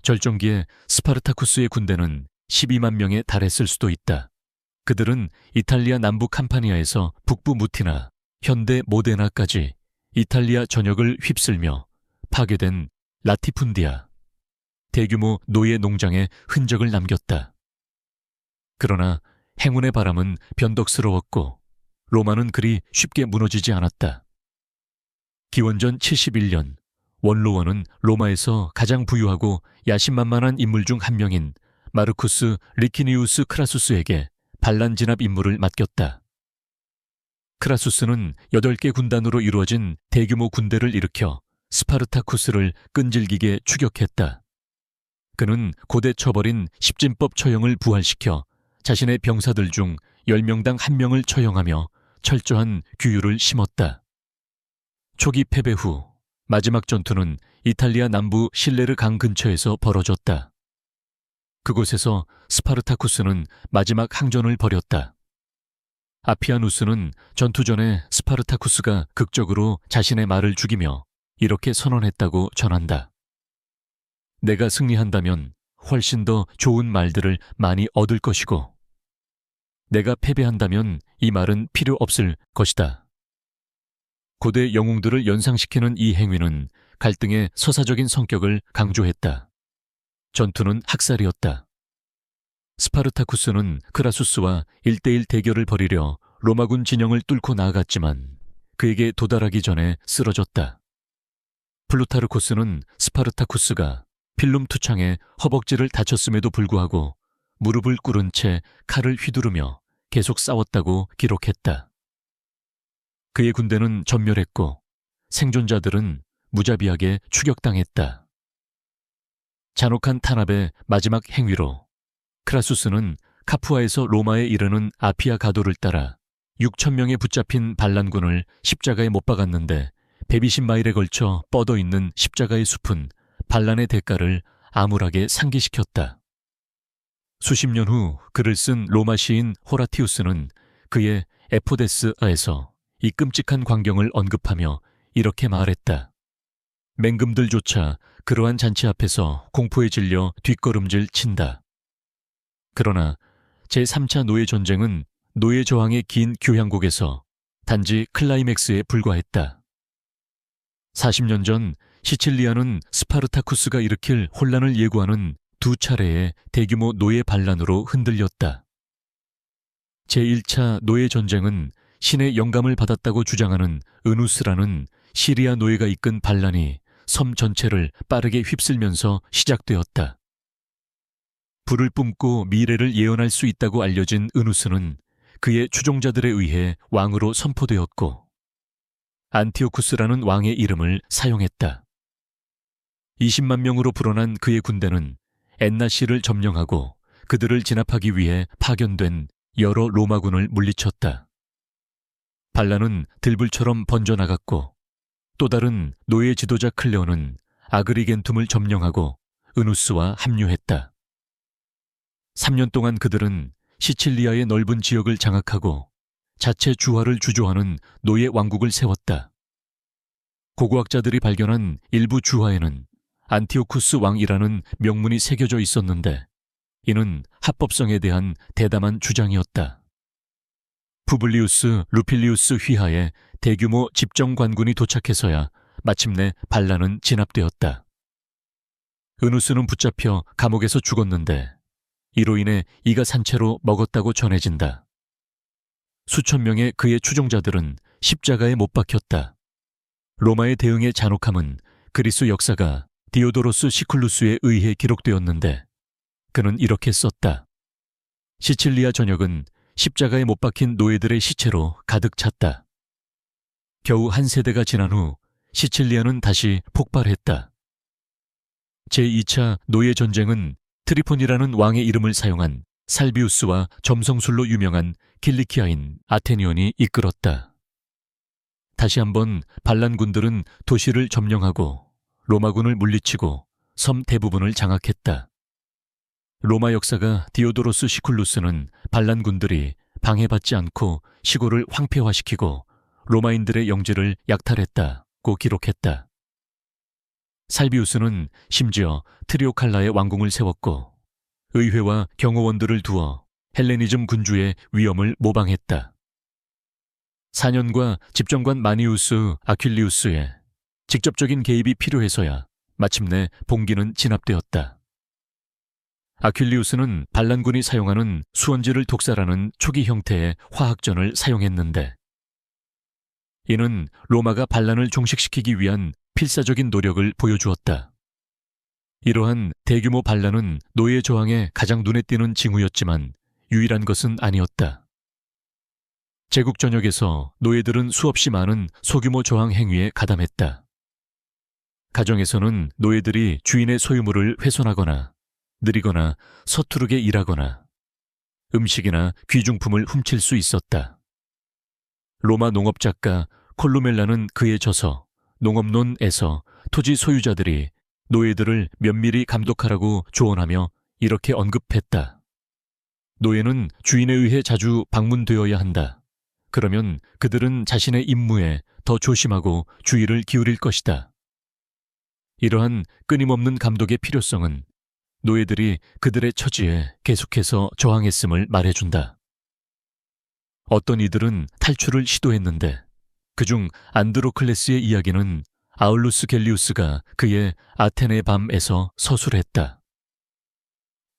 절정기에 스파르타쿠스의 군대는 12만 명에 달했을 수도 있다. 그들은 이탈리아 남부 캄파니아에서 북부 무티나, 현대 모데나까지 이탈리아 전역을 휩쓸며 파괴된 라티푼디아, 대규모 노예 농장의 흔적을 남겼다. 그러나 행운의 바람은 변덕스러웠고 로마는 그리 쉽게 무너지지 않았다. 기원전 71년, 원로원은 로마에서 가장 부유하고 야심만만한 인물 중 한 명인 마르쿠스 리키니우스 크라수스에게 반란 진압 임무를 맡겼다. 크라수스는 8개 군단으로 이루어진 대규모 군대를 일으켜 스파르타쿠스를 끈질기게 추격했다. 그는 고대 처벌인 십진법 처형을 부활시켜 자신의 병사들 중 10명당 1명을 처형하며 철저한 규율을 심었다. 초기 패배 후 마지막 전투는 이탈리아 남부 실레르 강 근처에서 벌어졌다. 그곳에서 스파르타쿠스는 마지막 항전을 벌였다. 아피아누스는 전투 전에 스파르타쿠스가 극적으로 자신의 말을 죽이며 이렇게 선언했다고 전한다. 내가 승리한다면 훨씬 더 좋은 말들을 많이 얻을 것이고, 내가 패배한다면 이 말은 필요 없을 것이다. 고대 영웅들을 연상시키는 이 행위는 갈등의 서사적인 성격을 강조했다. 전투는 학살이었다. 스파르타쿠스는 크라수스와 1대1 대결을 벌이려 로마군 진영을 뚫고 나아갔지만 그에게 도달하기 전에 쓰러졌다. 플루타르코스는 스파르타쿠스가 필름 투창에 허벅지를 다쳤음에도 불구하고 무릎을 꿇은 채 칼을 휘두르며 계속 싸웠다고 기록했다. 그의 군대는 전멸했고 생존자들은 무자비하게 추격당했다. 잔혹한 탄압의 마지막 행위로 크라수스는 카푸아에서 로마에 이르는 아피아 가도를 따라 6,000명의 붙잡힌 반란군을 십자가에 못 박았는데 120마일에 걸쳐 뻗어 있는 십자가의 숲은 반란의 대가를 암울하게 상기시켰다. 수십 년 후 글을 쓴 로마 시인 호라티우스는 그의 에포데스아에서 이 끔찍한 광경을 언급하며 이렇게 말했다. 맹금들조차 그러한 잔치 앞에서 공포에 질려 뒷걸음질 친다. 그러나 제3차 노예전쟁은 노예 저항의 긴 교향곡에서 단지 클라이맥스에 불과했다. 40년 전 시칠리아는 스파르타쿠스가 일으킬 혼란을 예고하는 2차례의 대규모 노예 반란으로 흔들렸다. 제1차 노예전쟁은 신의 영감을 받았다고 주장하는 은우스라는 시리아 노예가 이끈 반란이 섬 전체를 빠르게 휩쓸면서 시작되었다. 불을 뿜고 미래를 예언할 수 있다고 알려진 은우스는 그의 추종자들에 의해 왕으로 선포되었고 안티오쿠스라는 왕의 이름을 사용했다. 20만 명으로 불어난 그의 군대는 엔나시를 점령하고 그들을 진압하기 위해 파견된 여러 로마군을 물리쳤다. 반란은 들불처럼 번져나갔고 또 다른 노예 지도자 클레오는 아그리겐툼을 점령하고 은우스와 합류했다. 3년 동안 그들은 시칠리아의 넓은 지역을 장악하고 자체 주화를 주조하는 노예 왕국을 세웠다. 고고학자들이 발견한 일부 주화에는 안티오쿠스 왕이라는 명문이 새겨져 있었는데 이는 합법성에 대한 대담한 주장이었다. 푸블리우스 루필리우스 휘하에 대규모 집정관군이 도착해서야 마침내 반란은 진압되었다. 은우스는 붙잡혀 감옥에서 죽었는데 이로 인해 이가 산채로 먹었다고 전해진다. 수천 명의 그의 추종자들은 십자가에 못 박혔다. 로마의 대응의 잔혹함은 그리스 역사가 디오도로스 시쿨루스에 의해 기록되었는데 그는 이렇게 썼다. 시칠리아 전역은 십자가에 못 박힌 노예들의 시체로 가득 찼다. 겨우 한 세대가 지난 후 시칠리아는 다시 폭발했다. 제2차 노예 전쟁은 트리폰이라는 왕의 이름을 사용한 살비우스와 점성술로 유명한 킬리키아인 아테니온이 이끌었다. 다시 한번 반란군들은 도시를 점령하고 로마군을 물리치고 섬 대부분을 장악했다. 로마 역사가 디오도로스 시쿨루스는 반란군들이 방해받지 않고 시골을 황폐화시키고 로마인들의 영지를 약탈했다고 기록했다. 살비우스는 심지어 트리오칼라의 왕궁을 세웠고 의회와 경호원들을 두어 헬레니즘 군주의 위엄을 모방했다. 4년과 집정관 마니우스 아퀼리우스의 직접적인 개입이 필요해서야 마침내 봉기는 진압되었다. 아퀼리우스는 반란군이 사용하는 수원지를 독살하는 초기 형태의 화학전을 사용했는데 이는 로마가 반란을 종식시키기 위한 필사적인 노력을 보여주었다. 이러한 대규모 반란은 노예 저항의 가장 눈에 띄는 징후였지만 유일한 것은 아니었다. 제국 전역에서 노예들은 수없이 많은 소규모 저항 행위에 가담했다. 가정에서는 노예들이 주인의 소유물을 훼손하거나 느리거나 서투르게 일하거나 음식이나 귀중품을 훔칠 수 있었다. 로마 농업작가 콜루멜라는 그의 저서 농업론에서 토지 소유자들이 노예들을 면밀히 감독하라고 조언하며 이렇게 언급했다. 노예는 주인에 의해 자주 방문되어야 한다. 그러면 그들은 자신의 임무에 더 조심하고 주의를 기울일 것이다. 이러한 끊임없는 감독의 필요성은 노예들이 그들의 처지에 계속해서 저항했음을 말해준다. 어떤 이들은 탈출을 시도했는데 그중 안드로클레스의 이야기는 아울루스 갤리우스가 그의 아테네 밤에서 서술했다.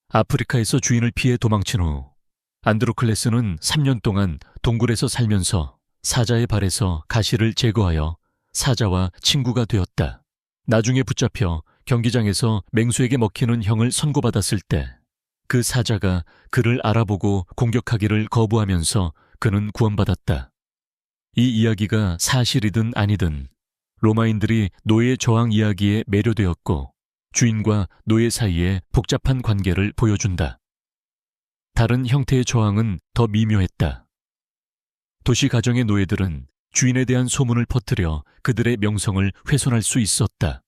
아프리카에서 주인을 피해 도망친 후 안드로클레스는 3년 동안 동굴에서 살면서 사자의 발에서 가시를 제거하여 사자와 친구가 되었다. 나중에 붙잡혀 경기장에서 맹수에게 먹히는 형을 선고받았을 때 그 사자가 그를 알아보고 공격하기를 거부하면서 그는 구원받았다. 이 이야기가 사실이든 아니든 로마인들이 노예 저항 이야기에 매료되었고 주인과 노예 사이의 복잡한 관계를 보여준다. 다른 형태의 저항은 더 미묘했다. 도시 가정의 노예들은 주인에 대한 소문을 퍼뜨려 그들의 명성을 훼손할 수 있었다.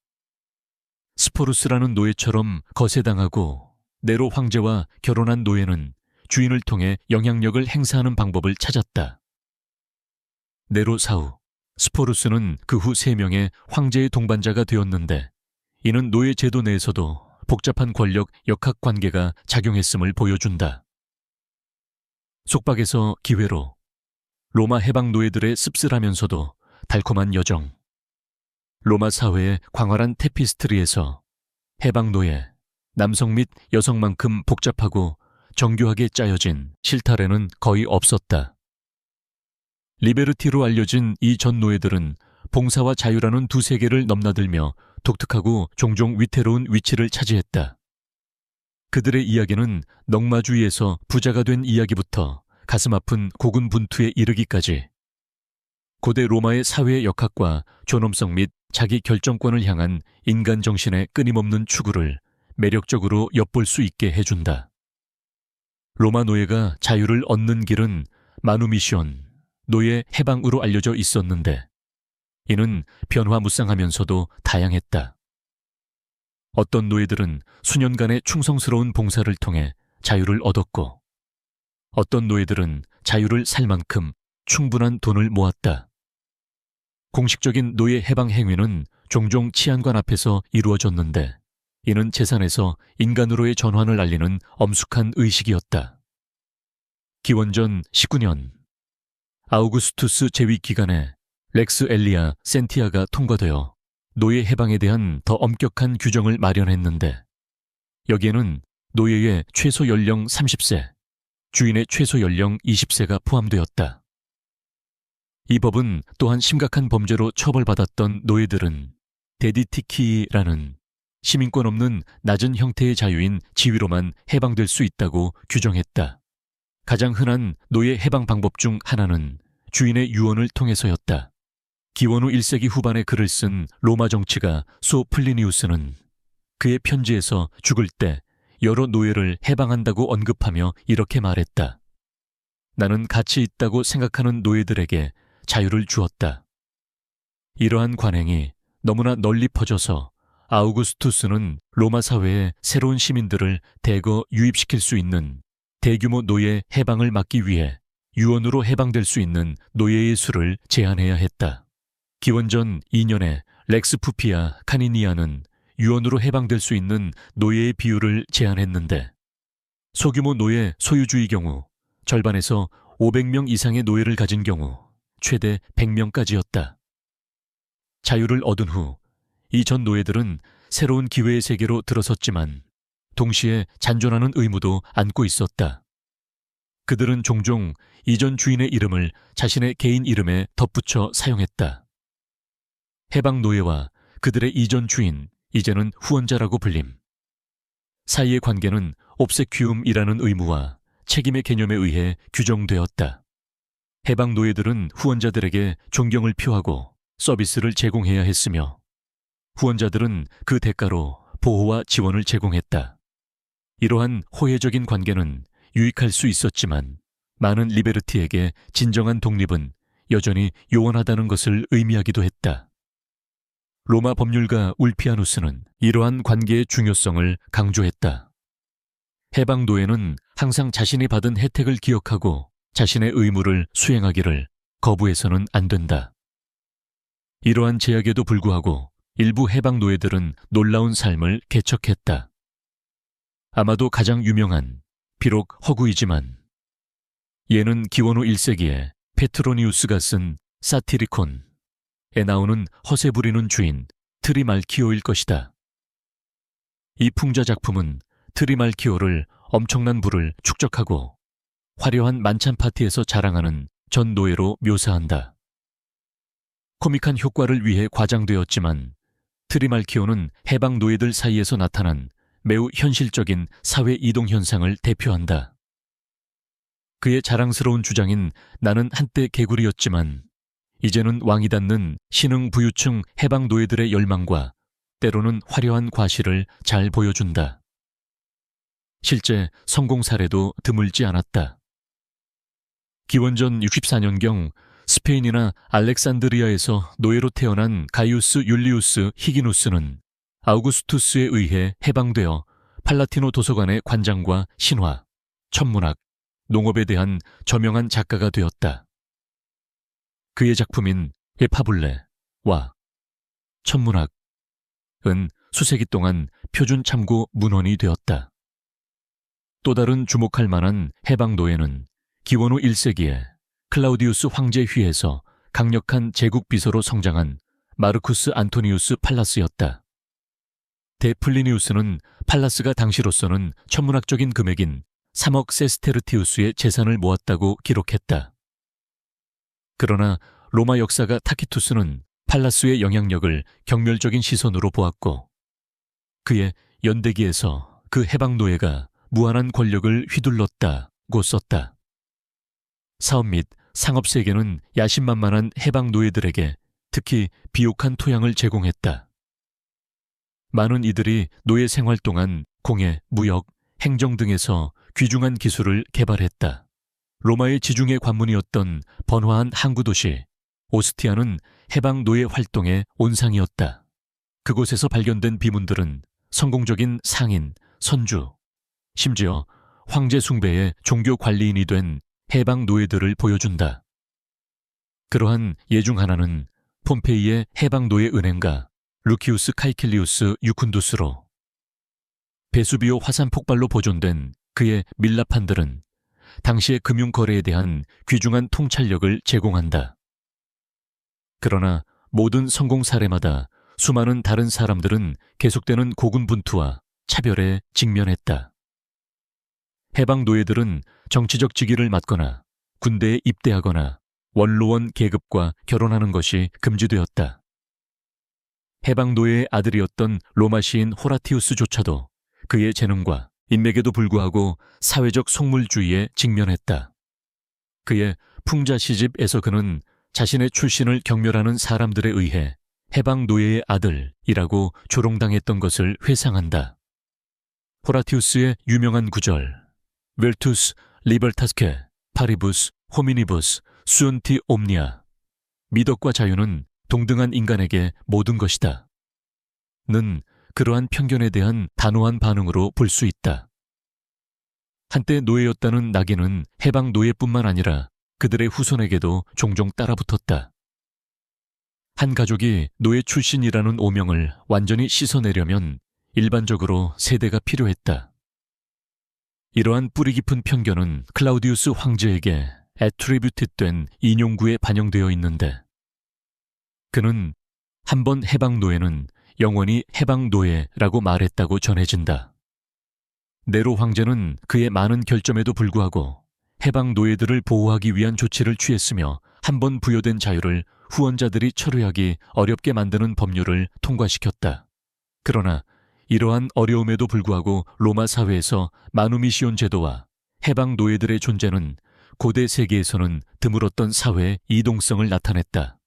스포루스라는 노예처럼 거세당하고 네로 황제와 결혼한 노예는 주인을 통해 영향력을 행사하는 방법을 찾았다. 네로 사후, 스포루스는 그 후 3명의 황제의 동반자가 되었는데 이는 노예 제도 내에서도 복잡한 권력 역학 관계가 작용했음을 보여준다. 속박에서 기회로 로마 해방 노예들의 씁쓸하면서도 달콤한 여정. 로마 사회의 광활한 테피스트리에서 해방 노예, 남성 및 여성만큼 복잡하고 정교하게 짜여진 실타래는 거의 없었다. 리베르티로 알려진 이 전 노예들은 봉사와 자유라는 두 세계를 넘나들며 독특하고 종종 위태로운 위치를 차지했다. 그들의 이야기는 넉마주의에서 부자가 된 이야기부터 가슴 아픈 고군분투에 이르기까지 고대 로마의 사회 역학과 존엄성 및 자기 결정권을 향한 인간 정신의 끊임없는 추구를 매력적으로 엿볼 수 있게 해준다. 로마 노예가 자유를 얻는 길은 마누미시온, 노예 해방으로 알려져 있었는데 이는 변화무쌍하면서도 다양했다. 어떤 노예들은 수년간의 충성스러운 봉사를 통해 자유를 얻었고 어떤 노예들은 자유를 살 만큼 충분한 돈을 모았다. 공식적인 노예 해방 행위는 종종 치안관 앞에서 이루어졌는데 이는 재산에서 인간으로의 전환을 알리는 엄숙한 의식이었다. 기원전 19년 아우구스투스 제위 기간에 렉스 엘리아 센티아가 통과되어 노예 해방에 대한 더 엄격한 규정을 마련했는데 여기에는 노예의 최소 연령 30세, 주인의 최소 연령 20세가 포함되었다. 이 법은 또한 심각한 범죄로 처벌받았던 노예들은 데디티키라는 시민권 없는 낮은 형태의 자유인 지위로만 해방될 수 있다고 규정했다. 가장 흔한 노예 해방 방법 중 하나는 주인의 유언을 통해서였다. 기원후 1세기 후반에 글을 쓴 로마 정치가 소 플리니우스는 그의 편지에서 죽을 때 여러 노예를 해방한다고 언급하며 이렇게 말했다. 나는 가치 있다고 생각하는 노예들에게 자유를 주었다. 이러한 관행이 너무나 널리 퍼져서 아우구스투스는 로마 사회에 새로운 시민들을 대거 유입시킬 수 있는 대규모 노예 해방을 막기 위해 유언으로 해방될 수 있는 노예의 수를 제한해야 했다. 기원전 2년에 렉스 푸피아 카니니아는 유언으로 해방될 수 있는 노예의 비율을 제한했는데 소규모 노예 소유주의 경우 절반에서 500명 이상의 노예를 가진 경우 최대 100명까지였다. 자유를 얻은 후 이 전 노예들은 새로운 기회의 세계로 들어섰지만 동시에 잔존하는 의무도 안고 있었다. 그들은 종종 이전 주인의 이름을 자신의 개인 이름에 덧붙여 사용했다. 해방 노예와 그들의 이전 주인, 이제는 후원자라고 불림. 사이의 관계는 옵세퀴움이라는 의무와 책임의 개념에 의해 규정되었다. 해방 노예들은 후원자들에게 존경을 표하고 서비스를 제공해야 했으며 후원자들은 그 대가로 보호와 지원을 제공했다. 이러한 호혜적인 관계는 유익할 수 있었지만 많은 리베르티에게 진정한 독립은 여전히 요원하다는 것을 의미하기도 했다. 로마 법률가 울피아누스는 이러한 관계의 중요성을 강조했다. 해방 노예는 항상 자신이 받은 혜택을 기억하고 자신의 의무를 수행하기를 거부해서는 안 된다. 이러한 제약에도 불구하고 일부 해방 노예들은 놀라운 삶을 개척했다. 아마도 가장 유명한, 비록 허구이지만 얘는 기원후 1세기에 페트로니우스가 쓴 사티리콘에 나오는 허세 부리는 주인 트리말키오일 것이다. 이 풍자 작품은 트리말키오를 엄청난 부를 축적하고 화려한 만찬 파티에서 자랑하는 전 노예로 묘사한다. 코믹한 효과를 위해 과장되었지만 트리말키오는 해방 노예들 사이에서 나타난 매우 현실적인 사회 이동 현상을 대표한다. 그의 자랑스러운 주장인 나는 한때 개구리였지만 이제는 왕이 닿는 신흥부유층 해방 노예들의 열망과 때로는 화려한 과시를 잘 보여준다. 실제 성공 사례도 드물지 않았다. 기원전 64년경 스페인이나 알렉산드리아에서 노예로 태어난 가이우스 율리우스 히기누스는 아우구스투스에 의해 해방되어 팔라티노 도서관의 관장과 신화, 천문학, 농업에 대한 저명한 작가가 되었다. 그의 작품인 에파블레와 천문학은 수세기 동안 표준 참고 문헌이 되었다. 또 다른 주목할 만한 해방 노예는 기원후 1세기에 클라우디우스 황제 휘에서 강력한 제국 비서로 성장한 마르쿠스 안토니우스 팔라스였다. 데플리니우스는 팔라스가 당시로서는 천문학적인 금액인 3억 세스테르티우스의 재산을 모았다고 기록했다. 그러나 로마 역사가 타키투스는 팔라스의 영향력을 경멸적인 시선으로 보았고 그의 연대기에서 그 해방 노예가 무한한 권력을 휘둘렀다고 썼다. 사업 및 상업 세계는 야심만만한 해방 노예들에게 특히 비옥한 토양을 제공했다. 많은 이들이 노예 생활 동안 공예, 무역, 행정 등에서 귀중한 기술을 개발했다. 로마의 지중해 관문이었던 번화한 항구 도시 오스티아는 해방 노예 활동의 온상이었다. 그곳에서 발견된 비문들은 성공적인 상인, 선주, 심지어 황제 숭배의 종교 관리인이 된 해방 노예들을 보여준다. 그러한 예 중 하나는 폼페이의 해방 노예 은행가 루키우스 카이킬리우스 유쿤두스로 베수비오 화산 폭발로 보존된 그의 밀라판들은 당시의 금융거래에 대한 귀중한 통찰력을 제공한다. 그러나 모든 성공 사례마다 수많은 다른 사람들은 계속되는 고군분투와 차별에 직면했다. 해방 노예들은 정치적 직위를 맡거나 군대에 입대하거나 원로원 계급과 결혼하는 것이 금지되었다. 해방 노예의 아들이었던 로마 시인 호라티우스조차도 그의 재능과 인맥에도 불구하고 사회적 속물주의에 직면했다. 그의 풍자 시집에서 그는 자신의 출신을 경멸하는 사람들에 의해 해방 노예의 아들이라고 조롱당했던 것을 회상한다. 호라티우스의 유명한 구절 벨투스 리버타스케 파리부스 호미니부스 수온티 옴니아 미덕과 자유는 동등한 인간에게 모든 것이다. 는 그러한 편견에 대한 단호한 반응으로 볼 수 있다. 한때 노예였다는 낙인은 해방 노예뿐만 아니라 그들의 후손에게도 종종 따라붙었다. 한 가족이 노예 출신이라는 오명을 완전히 씻어내려면 일반적으로 세대가 필요했다. 이러한 뿌리 깊은 편견은 클라우디우스 황제에게 애트리뷰트된 인용구에 반영되어 있는데 그는 한 번 해방 노예는 영원히 해방 노예라고 말했다고 전해진다. 네로 황제는 그의 많은 결점에도 불구하고 해방 노예들을 보호하기 위한 조치를 취했으며 한 번 부여된 자유를 후원자들이 철회하기 어렵게 만드는 법률을 통과시켰다. 그러나 이러한 어려움에도 불구하고 로마 사회에서 마누미시온 제도와 해방 노예들의 존재는 고대 세계에서는 드물었던 사회의 이동성을 나타냈다.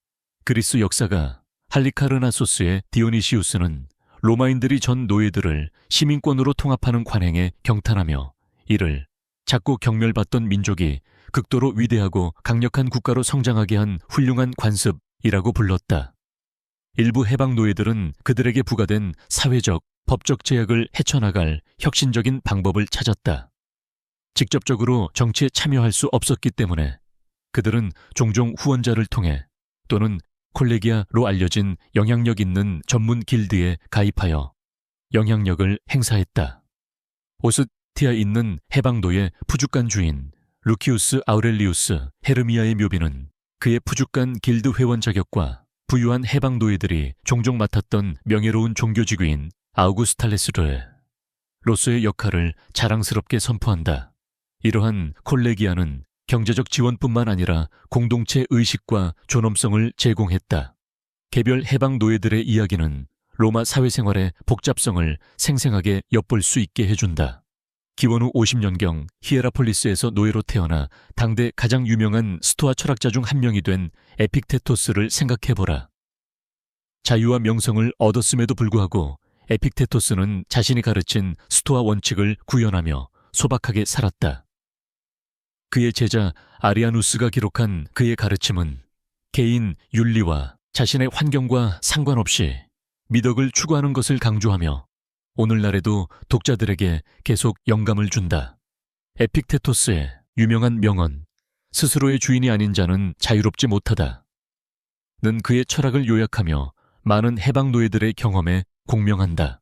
그리스 역사가 할리카르나소스의 디오니시우스는 로마인들이 전 노예들을 시민권으로 통합하는 관행에 경탄하며 이를 작고 경멸받던 민족이 극도로 위대하고 강력한 국가로 성장하게 한 훌륭한 관습이라고 불렀다. 일부 해방 노예들은 그들에게 부과된 사회적, 법적 제약을 헤쳐나갈 혁신적인 방법을 찾았다. 직접적으로 정치에 참여할 수 없었기 때문에 그들은 종종 후원자를 통해 또는 콜레기아로 알려진 영향력 있는 전문 길드에 가입하여 영향력을 행사했다. 오스티아에 있는 해방노예 푸주간 주인 루키우스 아우렐리우스 헤르미아의 묘비는 그의 푸주간 길드 회원 자격과 부유한 해방노예들이 종종 맡았던 명예로운 종교지구인 아우구스탈레스르 로서의 역할을 자랑스럽게 선포한다. 이러한 콜레기아는 경제적 지원뿐만 아니라 공동체 의식과 존엄성을 제공했다. 개별 해방 노예들의 이야기는 로마 사회생활의 복잡성을 생생하게 엿볼 수 있게 해준다. 기원 후 50년경 히에라폴리스에서 노예로 태어나 당대 가장 유명한 스토아 철학자 중 한 명이 된 에픽테토스를 생각해보라. 자유와 명성을 얻었음에도 불구하고 에픽테토스는 자신이 가르친 스토아 원칙을 구현하며 소박하게 살았다. 그의 제자 아리아누스가 기록한 그의 가르침은 개인 윤리와 자신의 환경과 상관없이 미덕을 추구하는 것을 강조하며 오늘날에도 독자들에게 계속 영감을 준다. 에픽테토스의 유명한 명언 스스로의 주인이 아닌 자는 자유롭지 못하다 는 그의 철학을 요약하며 많은 해방 노예들의 경험에 공명한다.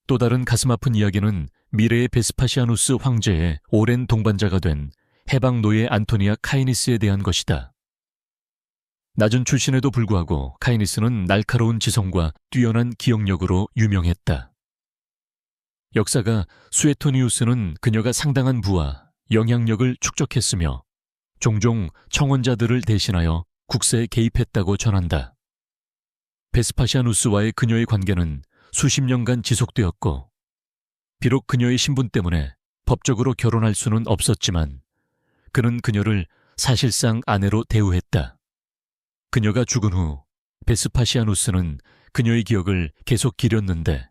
또 다른 가슴 아픈 이야기는 미래의 베스파시아누스 황제의 오랜 동반자가 된 해방 노예 안토니아 카이니스에 대한 것이다. 낮은 출신에도 불구하고 카이니스는 날카로운 지성과 뛰어난 기억력으로 유명했다. 역사가 수에토니우스는 그녀가 상당한 부와 영향력을 축적했으며 종종 청원자들을 대신하여 국세에 개입했다고 전한다. 베스파시아누스와의 그녀의 관계는 수십 년간 지속되었고 비록 그녀의 신분 때문에 법적으로 결혼할 수는 없었지만 그는 그녀를 사실상 아내로 대우했다. 그녀가 죽은 후 베스파시아누스는 그녀의 기억을 계속 기렸는데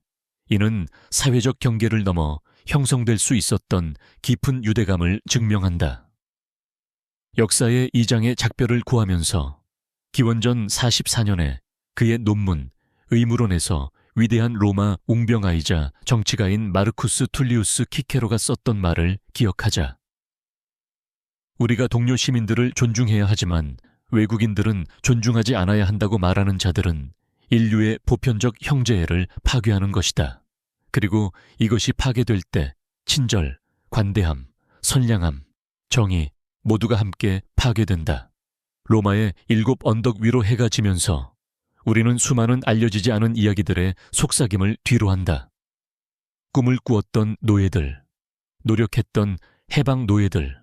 이는 사회적 경계를 넘어 형성될 수 있었던 깊은 유대감을 증명한다. 역사의 이장의 작별을 구하면서 기원전 44년에 그의 논문 의무론에서 위대한 로마 웅병아이자 정치가인 마르쿠스 툴리우스 키케로가 썼던 말을 기억하자. 우리가 동료 시민들을 존중해야 하지만 외국인들은 존중하지 않아야 한다고 말하는 자들은 인류의 보편적 형제애를 파괴하는 것이다. 그리고 이것이 파괴될 때 친절, 관대함, 선량함, 정의 모두가 함께 파괴된다. 로마의 7 언덕 위로 해가 지면서 우리는 수많은 알려지지 않은 이야기들의 속삭임을 뒤로한다. 꿈을 꾸었던 노예들, 노력했던 해방 노예들,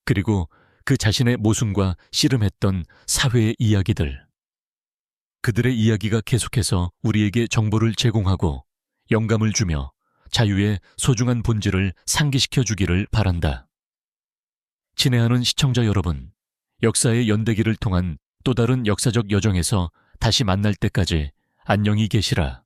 그리고 그 자신의 모순과 씨름했던 사회의 이야기들. 그들의 이야기가 계속해서 우리에게 정보를 제공하고 영감을 주며 자유의 소중한 본질을 상기시켜 주기를 바란다. 친애하는 시청자 여러분, 역사의 연대기를 통한 또 다른 역사적 여정에서 다시 만날 때까지 안녕히 계시라.